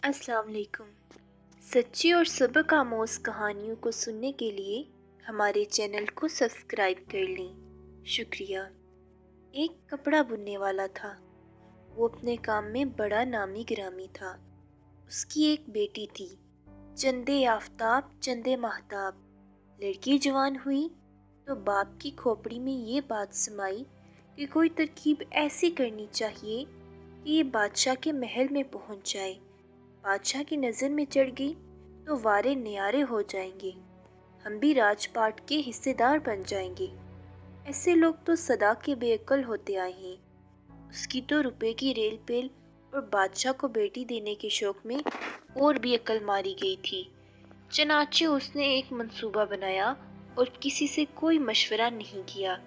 अस्सलाम वालेकुम। सच्ची और सबक आमोज़ कहानियों को सुनने के लिए हमारे चैनल को सब्सक्राइब कर लें। शुक्रिया। एक कपड़ा बुनने वाला था। वो अपने काम में बड़ा नामी गिरामी था। उसकी एक बेटी थी, चंदे आफताब चंदे महताब। लड़की जवान हुई तो बाप की खोपड़ी में ये बात समाई कि कोई तरकीब ऐसी करनी चाहिए कि ये बादशाह के महल में पहुंच जाए। बादशाह की नज़र में चढ़ गई तो वारे न्यारे हो जाएंगे, हम भी राजपाट के हिस्सेदार बन जाएंगे। ऐसे लोग तो सदा के बेअक्ल होते आए हैं। उसकी तो रुपए की रेल पेल और बादशाह को बेटी देने के शौक में और भी अक्ल मारी गई थी। चनाचे उसने एक मंसूबा बनाया और किसी से कोई मशवरा नहीं किया,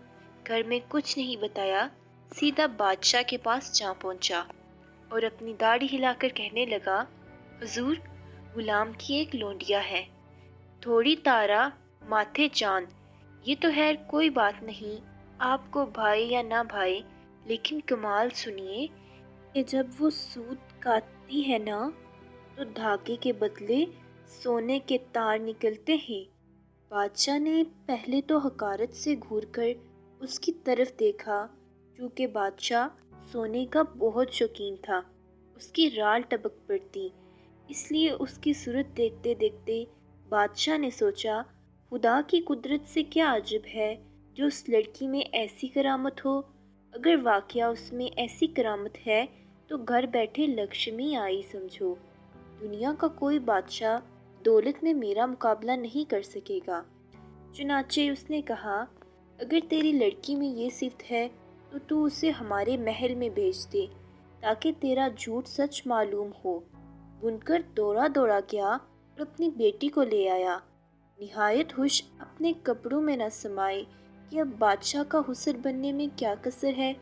घर में कुछ नहीं बताया, सीधा बादशाह के पास जा पहुंचा और अपनी दाढ़ी हिलाकर कहने लगा, हुजूर, गुलाम की एक लौंडिया है, थोड़ी तारा माथे चांद। ये तो खैर कोई बात नहीं, आपको भाई या ना भाई, लेकिन कमाल सुनिए कि जब वो सूत काटती है ना तो धागे के बदले सोने के तार निकलते हैं। बादशाह ने पहले तो हकारत से घूरकर उसकी तरफ देखा, क्योंकि बादशाह सोने का बहुत शौकीन था। उसकी राल टपक पड़ती, इसलिए उसकी सूरत देखते देखते बादशाह ने सोचा, खुदा की कुदरत से क्या अजब है जो उस लड़की में ऐसी करामत हो। अगर वाकया उसमें ऐसी करामत है तो घर बैठे लक्ष्मी आई समझो। दुनिया का कोई बादशाह दौलत में मेरा मुकाबला नहीं कर सकेगा। चुनाचे उसने कहा, अगर तेरी लड़की में ये सिफ्त है तो तू उसे हमारे महल में भेज दे ताकि तेरा झूठ सच मालूम हो। बुनकर दौड़ा दौड़ा गया और अपनी बेटी को ले आया। निहायत खुश अपने कपड़ों में न समाए कि अब बादशाह का हुस्र बनने में क्या कसर है।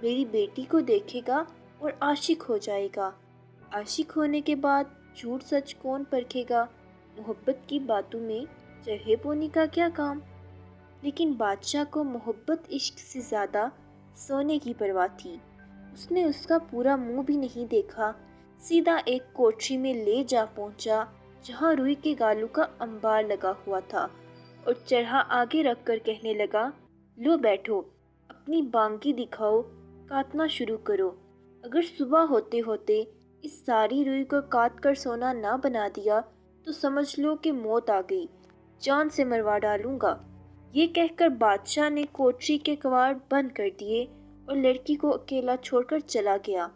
मेरी बेटी को देखेगा और आशिक हो जाएगा। आशिक होने के बाद झूठ सच कौन परखेगा। मोहब्बत की बातों में चढ़े पोनी का क्या काम। लेकिन बादशाह को मोहब्बत इश्क से ज़्यादा सोने की परवाह थी। उसने उसका पूरा मुंह भी नहीं देखा, सीधा एक कोठरी में ले जा पहुंचा जहां रुई के गालों का अंबार लगा हुआ था और चरहा आगे रखकर कहने लगा, लो बैठो, अपनी बांगी दिखाओ, काटना शुरू करो। अगर सुबह होते होते इस सारी रुई को काट कर सोना ना बना दिया तो समझ लो कि मौत आ गई, जान से मरवा डालूंगा। ये कहकर बादशाह ने कोठरी के कवाड़ बंद कर दिए और लड़की को अकेला छोड़कर चला गया।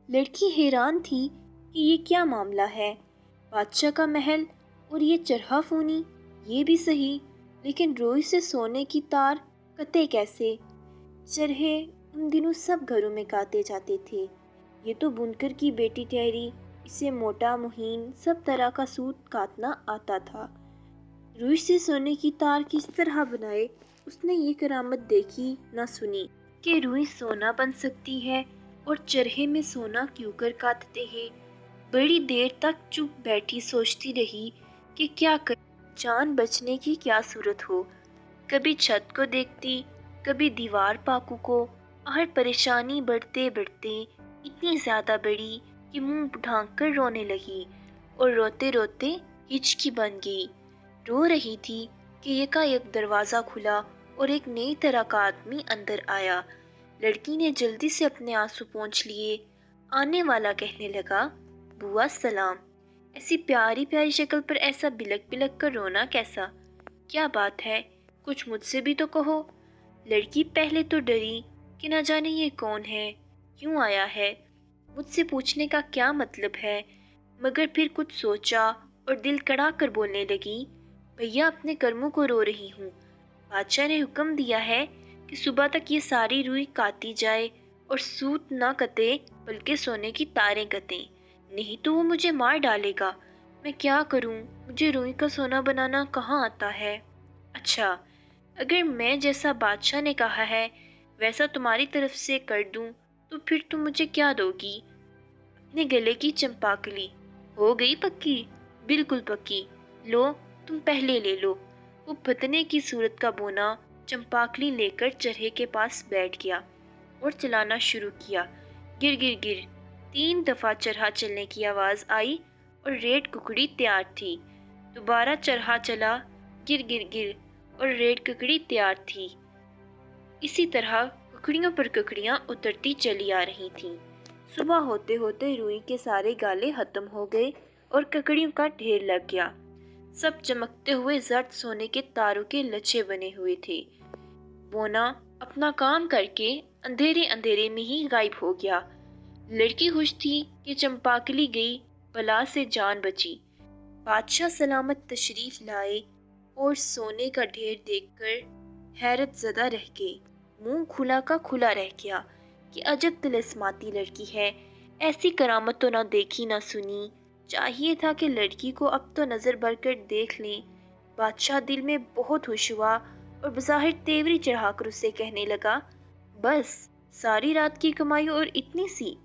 लड़की हैरान थी कि ये क्या मामला है। बादशाह का महल और ये चरहाफूनी, ये भी सही, लेकिन रुई से सोने की तार कते कैसे। चरहे उन दिनों सब घरों में काटे जाते थे। ये तो बुनकर की बेटी ठहरी, इसे मोटा मुहीन सब तरह का सूत काटना आता था। रुई से सोने की तार किस तरह बनाए, उसने ये करामत देखी ना सुनी कि रुई सोना बन सकती है और चरहे में सोना क्यों कर काटते हैं। बड़ी देर तक चुप बैठी सोचती रही कि क्या कर, जान बचने की क्या सूरत हो। कभी छत को देखती, कभी दीवार पाकू को, और परेशानी बढ़ते बढ़ते इतनी ज़्यादा बढ़ी कि मुंह ढांक कर रोने लगी और रोते रोते हिचकी बन गई। रो रही थी कि एकाएक दरवाज़ा खुला और एक नई तरह का आदमी अंदर आया। लड़की ने जल्दी से अपने आंसू पोंछ लिए। आने वाला कहने लगा, बुआ सलाम। ऐसी प्यारी प्यारी शक्ल पर ऐसा बिलक बिलक कर रोना कैसा? क्या बात है, कुछ मुझसे भी तो कहो। लड़की पहले तो डरी कि न जाने ये कौन है, क्यों आया है, मुझसे पूछने का क्या मतलब है, मगर फिर कुछ सोचा और दिल कड़ा कर बोलने लगी, भैया अपने कर्मों को रो रही हूँ। बादशाह ने हुक्म दिया है कि सुबह तक ये सारी रुई काटी जाए और सूत ना कटे बल्कि सोने की तारें कटें, नहीं तो वो मुझे मार डालेगा। मैं क्या करूं, मुझे रुई का सोना बनाना कहाँ आता है। अच्छा, अगर मैं जैसा बादशाह ने कहा है वैसा तुम्हारी तरफ से कर दूं तो फिर तुम मुझे क्या दोगी? अपने गले की चंपाकली। हो गई पक्की? बिल्कुल पक्की। लो, तुम पहले ले लो। वो फतने की सूरत का बोना चंपाकली लेकर चरहे के पास बैठ गया और चलाना शुरू किया। गिर गिर गिर। 3 दफ़ा चरहा चलने की आवाज़ आई और रेड कुकड़ी तैयार थी। दोबारा चरहा चला, गिर गिर गिर, और रेड कुकड़ी तैयार थी। इसी तरह कुकड़ियों पर कुकड़ियाँ उतरती चली आ रही थीं। सुबह होते होते रुई के सारे गाले खत्म हो गए और ककड़ियों का ढेर लग गया। सब चमकते हुए जर्द सोने के तारों के लच्छे बने हुए थे। बोना अपना काम करके अंधेरे अंधेरे में ही गायब हो गया। लड़की खुश थी कि चंपाकली गई, बला से जान बची। बादशाह सलामत तशरीफ लाए और सोने का ढेर देखकर हैरत ज़दा रह गए। मुंह खुला का खुला रह गया कि अजब तिलिस्माती लड़की है, ऐसी करामत तो ना देखी ना सुनी। चाहिए था कि लड़की को अब तो नज़र भर कर देख लें। बादशाह दिल में बहुत खुश हुआ और बज़ाहिर तेवरी चढ़ाकर उससे कहने लगा, बस सारी रात की कमाई और इतनी सी।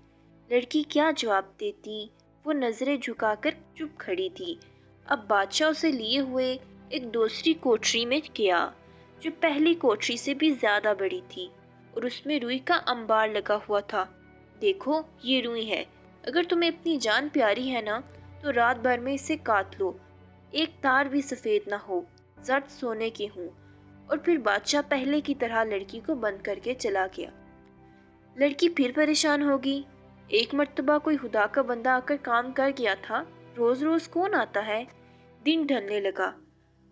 लड़की क्या जवाब देती, वो नज़रें झुकाकर चुप खड़ी थी। अब बादशाह उसे लिए हुए एक दूसरी कोठरी में गया, जो पहली कोठरी से भी ज़्यादा बड़ी थी और उसमें रुई का अंबार लगा हुआ था। देखो, ये रुई है, अगर तुम्हें अपनी जान प्यारी है ना, तो रात भर में इसे काट लो। एक तार भी सफ़ेद ना हो, जर्द सोने की हूँ। और फिर बादशाह पहले की तरह लड़की को बंद करके चला गया। लड़की फिर परेशान होगी। एक मर्तबा कोई खुदा का बंदा आकर काम कर गया था, रोज रोज कौन आता है। दिन ढलने लगा,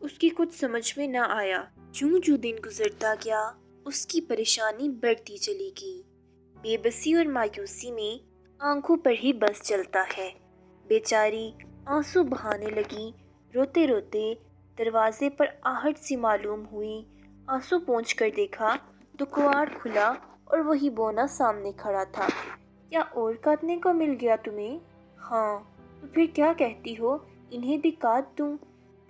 उसकी कुछ समझ में न आया। ज्यों ज्यों दिन गुजरता गया, उसकी परेशानी बढ़ती चली गई। बेबसी और मायूसी में आंखों पर ही बस चलता है। बेचारी आंसू बहाने लगी। रोते रोते दरवाजे पर आहट सी मालूम हुई। आंसू पोंछ कर देखा तो कुआर खुला और वही बोना सामने खड़ा था। क्या और काटने को मिल गया तुम्हें? हाँ, तो फिर क्या कहती हो, इन्हें भी काट दूं?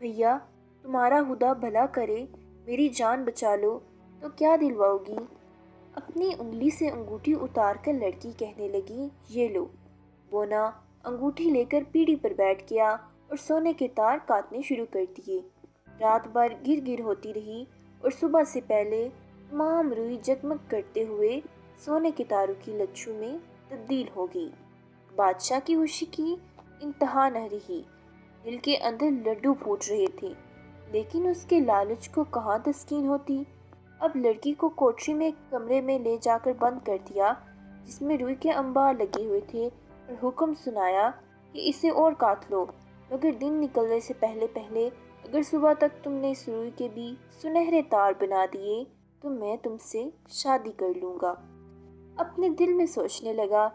भैया, तुम्हारा खुदा भला करे, मेरी जान बचा लो। तो क्या दिलवाओगी? अपनी उंगली से अंगूठी उतार कर लड़की कहने लगी, ये लो। बोना अंगूठी लेकर पीढ़ी पर बैठ गया और सोने के तार काटने शुरू कर दिए। रात भर गिर गिर होती रही और सुबह से पहले तमाम रुई जगमग करते हुए सोने के तारों की लच्छू में तब्दील हो गई। बादशाह की खुशी की इंतहा न रही। दिल के अंदर लड्डू फूट रहे थे, लेकिन उसके लालच को कहाँ तस्कीन होती। अब लड़की को कोठरी में एक कमरे में ले जाकर बंद कर दिया, जिसमें रुई के अंबार लगे हुए थे, और हुक्म सुनाया कि इसे और काट लो, मगर दिन निकलने से पहले पहले अगर सुबह तक तुमने इस रुई के भी सुनहरे तार बना दिए तो मैं तुमसे शादी कर लूँगा। अपने दिल में सोचने लगा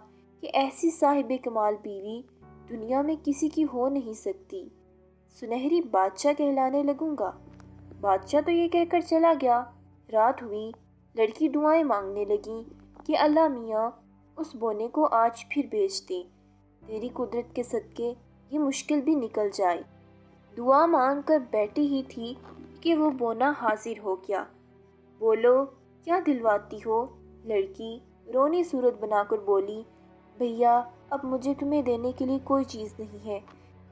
कि ऐसी साहिब कमाल बीवी दुनिया में किसी की हो नहीं सकती। सुनहरी बादशाह कहलाने लगूंगा। बादशाह तो ये कहकर चला गया। रात हुई, लड़की दुआएं मांगने लगी कि अल्लाह मियाँ उस बोने को आज फिर भेज दे, तेरी कुदरत के सदके ये मुश्किल भी निकल जाए। दुआ मांग कर बैठी ही थी कि वो बोना हाजिर हो गया। बोलो, क्या दिलवाती हो? लड़की रोनी सूरत बनाकर बोली, भैया, अब मुझे तुम्हें देने के लिए कोई चीज़ नहीं है।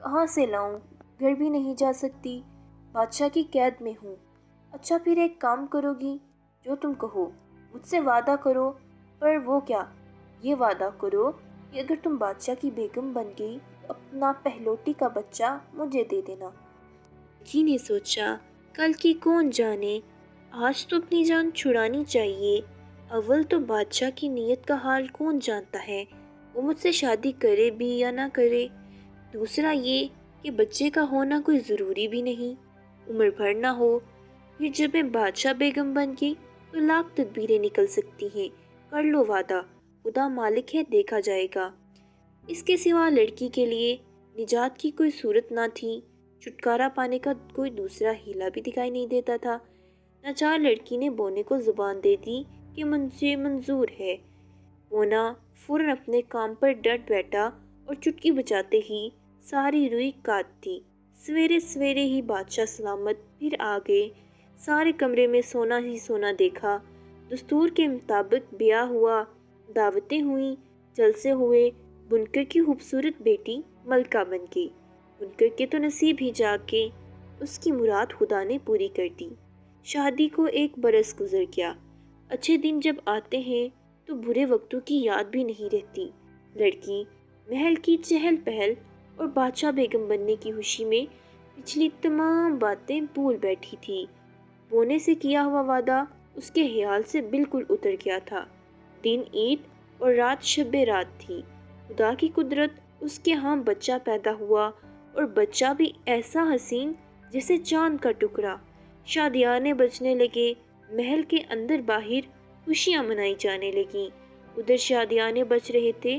कहाँ से लाऊं? घर भी नहीं जा सकती, बादशाह की कैद में हूँ। अच्छा, फिर एक काम करोगी? जो तुम कहो। मुझसे वादा करो। पर वो क्या? ये वादा करो कि अगर तुम बादशाह की बेगम बन गई तो अपना पहलोटी का बच्चा मुझे दे देना। जी ने सोचा, कल की कौन जाने, आज तो अपनी जान छुड़ानी चाहिए। अव्वल तो बादशाह की नीयत का हाल कौन जानता है, वो मुझसे शादी करे भी या ना करे। दूसरा ये कि बच्चे का होना कोई ज़रूरी भी नहीं, उम्र भर ना हो। फिर जब मैं बादशाह बेगम बन गई तो लाख तदबीरें निकल सकती हैं। कर लो वादा, खुदा मालिक है, देखा जाएगा। इसके सिवा लड़की के लिए निजात की कोई सूरत ना थी। छुटकारा पाने का कोई दूसरा हीला भी दिखाई नहीं देता था। नाचार लड़की ने बोने को जुबान दे दी कि मुझे मंजूर है। बोना फौरन अपने काम पर डट बैठा और चुटकी बजाते ही सारी रुई काट दी। सवेरे सवेरे ही बादशाह सलामत फिर आ गए। सारे कमरे में सोना ही सोना देखा। दस्तूर के मुताबिक ब्याह हुआ, दावतें हुई, जलसे हुए। बुनकर की खूबसूरत बेटी मलका बन गई। बुनकर के तो नसीब ही जाग के उसकी मुराद खुदा ने पूरी कर दी। शादी को 1 बरस गुजर गया। अच्छे दिन जब आते हैं तो बुरे वक्तों की याद भी नहीं रहती। لڑکی محل کی چہل پہل اور بادشاہ بیگم بننے کی خوشی میں پچھلی تمام باتیں بھول بیٹھی تھی۔ بونے سے کیا ہوا وعدہ اس کے خیال سے بالکل اتر گیا تھا۔ دن عید اور رات شب رات تھی۔ خدا کی قدرت، اس کے ہاں بچہ پیدا ہوا، اور بچہ بھی ایسا حسین جیسے چاند کا ٹکڑا۔ شادیانے بجنے لگے، محل کے اندر باہر خوشیاں منائی جانے لگیں۔ ادھر شادیانے بج رہے تھے،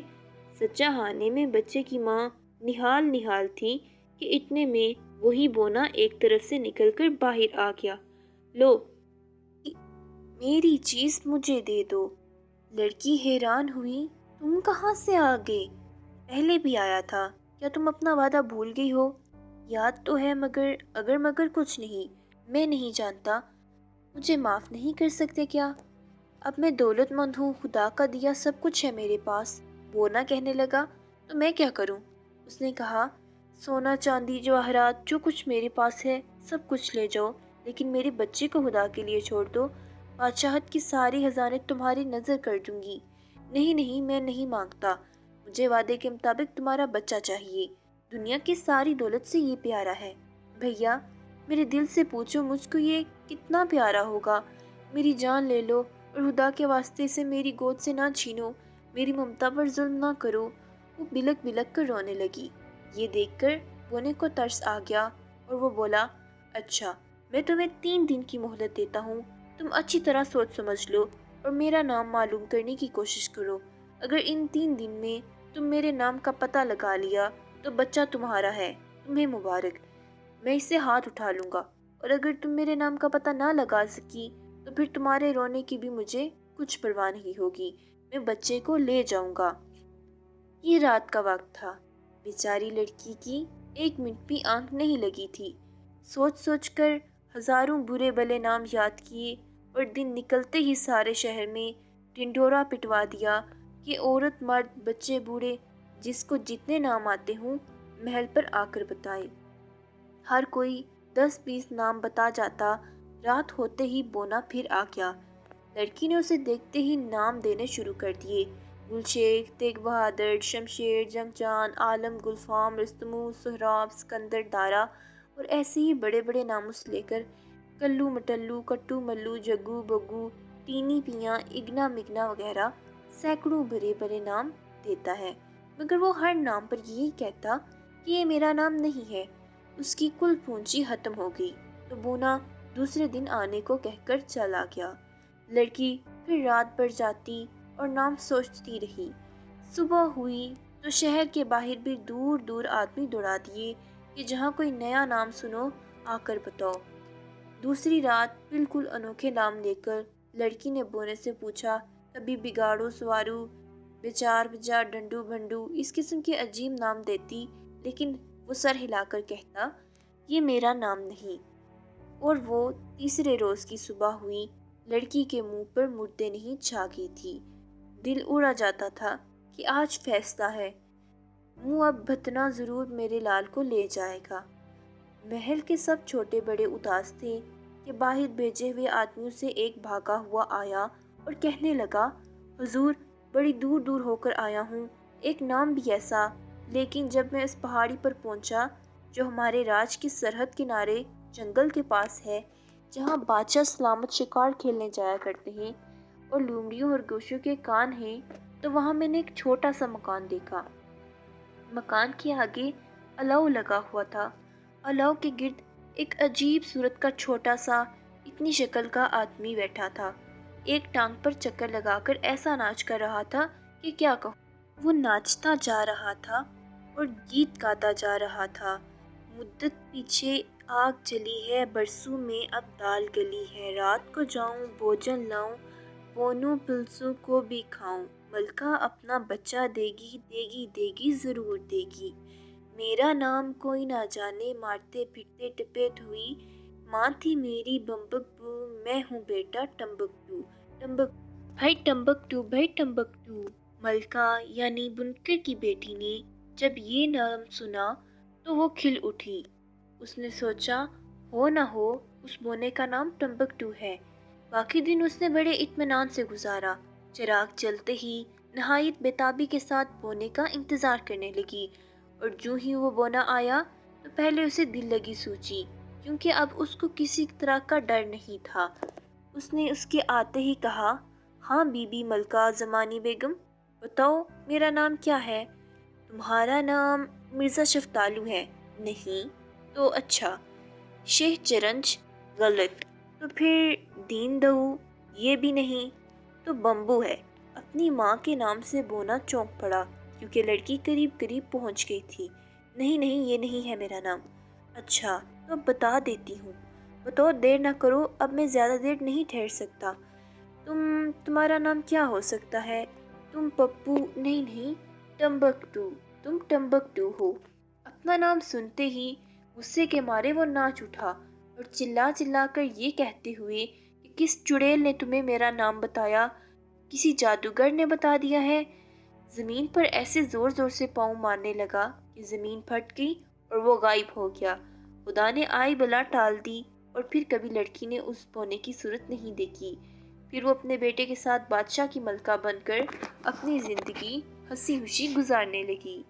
سچا خانے میں بچے کی ماں نہال نہال تھی کہ اتنے میں وہی بونا ایک طرف سے نکل کر باہر آ گیا۔ لو، میری چیز مجھے دے دو۔ لڑکی حیران ہوئی، تم کہاں سے آ گئے؟ پہلے بھی آیا تھا، کیا تم اپنا وعدہ بھول گئی ہو؟ یاد تو ہے، مگر کچھ نہیں، میں نہیں جانتا۔ مجھے معاف نہیں کر سکتے کیا؟ اب میں دولت مند ہوں، خدا کا دیا سب کچھ ہے میرے پاس۔ بونا کہنے لگا، تو میں کیا کروں؟ اس نے کہا، سونا چاندی جواہرات جو کچھ میرے پاس ہے سب کچھ لے جاؤ، لیکن میرے بچے کو خدا کے لیے چھوڑ دو۔ بادشاہت کی ساری خزانے تمہاری نظر کر دوں گی۔ نہیں نہیں، میں نہیں مانگتا، مجھے وعدے کے مطابق تمہارا بچہ چاہیے۔ دنیا کی ساری دولت سے یہ پیارا ہے۔ بھیا، میرے دل سے پوچھو، مجھ کو یہ کتنا پیارا ہوگا۔ میری جان لے لو اور خدا کے واسطے سے میری گود سے نہ چھینو، میری ممتا پر ظلم نہ کرو۔ وہ بلک بلک کر رونے لگی۔ یہ دیکھ کر بونے کو ترس آ گیا اور وہ بولا، اچھا، میں تمہیں 3 دن کی مہلت دیتا ہوں، تم اچھی طرح سوچ سمجھ لو اور میرا نام معلوم کرنے کی کوشش کرو۔ اگر ان 3 دن میں تم میرے نام کا پتہ لگا لیا تو بچہ تمہارا ہے، تمہیں مبارک، میں اسے ہاتھ اٹھا لوں گا۔ اور اگر تم میرے نام کا پتہ نہ لگا سکی تو پھر تمہارے رونے کی بھی مجھے کچھ پرواہ نہیں ہوگی، میں بچے کو لے جاؤں گا۔ یہ رات کا وقت تھا۔ بیچاری لڑکی کی 1 منٹ بھی آنکھ نہیں لگی تھی۔ سوچ سوچ کر ہزاروں برے بھلے نام یاد کیے اور دن نکلتے ہی سارے شہر میں ڈنڈورا پٹوا دیا کہ عورت مرد بچے بوڑھے جس کو جتنے نام آتے ہوں محل پر آ کر بتائے۔ ہر کوئی 10-20 نام بتا جاتا۔ رات ہوتے ہی بونا پھر آ گیا۔ لڑکی نے اسے دیکھتے ہی نام دینے شروع کر دیے، گلشیخ، تیغ بہادر، شمشیر، جنگ جان، عالم، گلفام، رستمو، سہراب، سکندر، دارا اور ایسے ہی بڑے بڑے ناموں سے لے کر کلو مٹلو، کٹو ملو، جگو بگو، ٹینی پیاں، اگنا مگنا وغیرہ سینکڑوں بڑے بڑے نام دیتا ہے، مگر وہ ہر نام پر یہی کہتا کہ یہ میرا نام نہیں ہے۔ اس کی کل پونجی ختم ہو گئی تو بونا دوسرے دن آنے کو کہہ کر چلا گیا۔ لڑکی پھر رات بھر جاتی اور نام سوچتی رہی۔ صبح ہوئی تو شہر کے باہر بھی دور دور آدمی دوڑا دیے کہ جہاں کوئی نیا نام سنو آ کر بتاؤ۔ دوسری رات بالکل انوکھے نام لے کر لڑکی نے بونے سے پوچھا، کبھی بگاڑو سوارو، بیچار بجار، ڈنڈو بھنڈو، اس قسم کے عجیب نام دیتی، لیکن وہ سر ہلا کر کہتا، یہ میرا نام نہیں۔ اور وہ تیسرے روز کی صبح ہوئی، لڑکی کے منہ پر مردے نہیں چھا گئی تھی۔ دل اڑا جاتا تھا کہ آج فیصلہ ہے، منہ اب بھتنا ضرور میرے لال کو لے جائے گا۔ محل کے سب چھوٹے بڑے اداس تھے کہ باہر بھیجے ہوئے آدمیوں سے ایک بھاگا ہوا آیا اور کہنے لگا، حضور، بڑی دور دور ہو کر آیا ہوں، ایک نام بھی ایسا، لیکن جب میں اس پہاڑی پر پہنچا جو ہمارے راج کی سرحد کنارے جنگل کے پاس ہے، جہاں بادشاہ سلامت شکار کھیلنے جایا کرتے ہیں اور لومڑیوں اور گوشوں کے کان ہیں، تو وہاں میں نے ایک چھوٹا سا مکان دیکھا۔ مکان کے آگے الاؤ لگا ہوا تھا، الاؤ کے گرد ایک عجیب صورت کا چھوٹا سا اتنی شکل کا آدمی بیٹھا تھا، ایک ٹانگ پر چکر لگا کر ایسا ناچ کر رہا تھا کہ کیا کہوں۔ وہ ناچتا جا رہا تھا اور گیت گاتا جا رہا تھا، مدت پیچھے آگ جلی ہے، برسوں میں اب دال گلی ہے، رات کو جاؤں بھوجن لاؤں، بونوں پلسوں کو بھی کھاؤں، ملکہ اپنا بچہ دے گی دے گی دے گی ضرور دے گی، میرا نام کوئی نہ جانے، مارتے پھرتے ٹپیت ہوئی، ماں تھی میری بمبکٹو، میں ہوں بیٹا ٹمبکٹو، ٹمبک بھائی ٹمبکٹو، بھائی ٹمبکٹو۔ ملکہ یعنی بنکر کی بیٹی نے جب یہ نام سنا تو وہ کھل اٹھی۔ اس نے سوچا، ہو نہ ہو اس بونے کا نام ٹمبکٹو ہے۔ باقی دن اس نے بڑے اطمینان سے گزارا۔ چراغ جلتے ہی नहायत बेताबी के साथ बोने का इंतज़ार करने लगी, और जो ही वो बोना आया तो पहले उसे दिल लगी सोची, क्योंकि अब उसको किसी तरह का डर नहीं था। उसने उसके आते ही कहा, हाँ बीबी मलका ज़मानी बेगम, बताओ मेरा नाम क्या है? तुम्हारा नाम मिर्ज़ा शफ्तालू है। नहीं? तो अच्छा। शेख चरंज? गलत। तो फिर दीन दऊ? ये भी नहीं। तो बम्बू है। अपनी माँ के नाम से बोना चौंक पड़ा, क्योंकि लड़की करीब करीब पहुँच गई थी। नहीं नहीं, ये नहीं है मेरा नाम। अच्छा, तो अब बता देती हूँ। बताओ, देर ना करो, अब मैं ज़्यादा देर नहीं ठहर सकता। तुम्हारा नाम क्या हो सकता है? तुम पप्पू? नहीं नहीं, टम्बकटू। तुम टम्बकटू हो। अपना नाम सुनते ही गुस्से के मारे वो नाच उठा, और चिल्ला चिल्ला कर ये कहते हुए कि किस चुड़ैल ने तुम्हें मेरा नाम बताया? किसी जादूगर ने बता दिया है? ज़मीन पर ऐसे ज़ोर ज़ोर से पाँव मारने लगा कि ज़मीन फट गई और वो गायब हो गया। खुदा ने आई बला टाल दी, और फिर कभी लड़की ने उस बोने की सूरत नहीं देखी। फिर वो अपने बेटे के साथ बादशाह की मलका बनकर अपनी ज़िंदगी हंसी खुशी गुजारने लगी।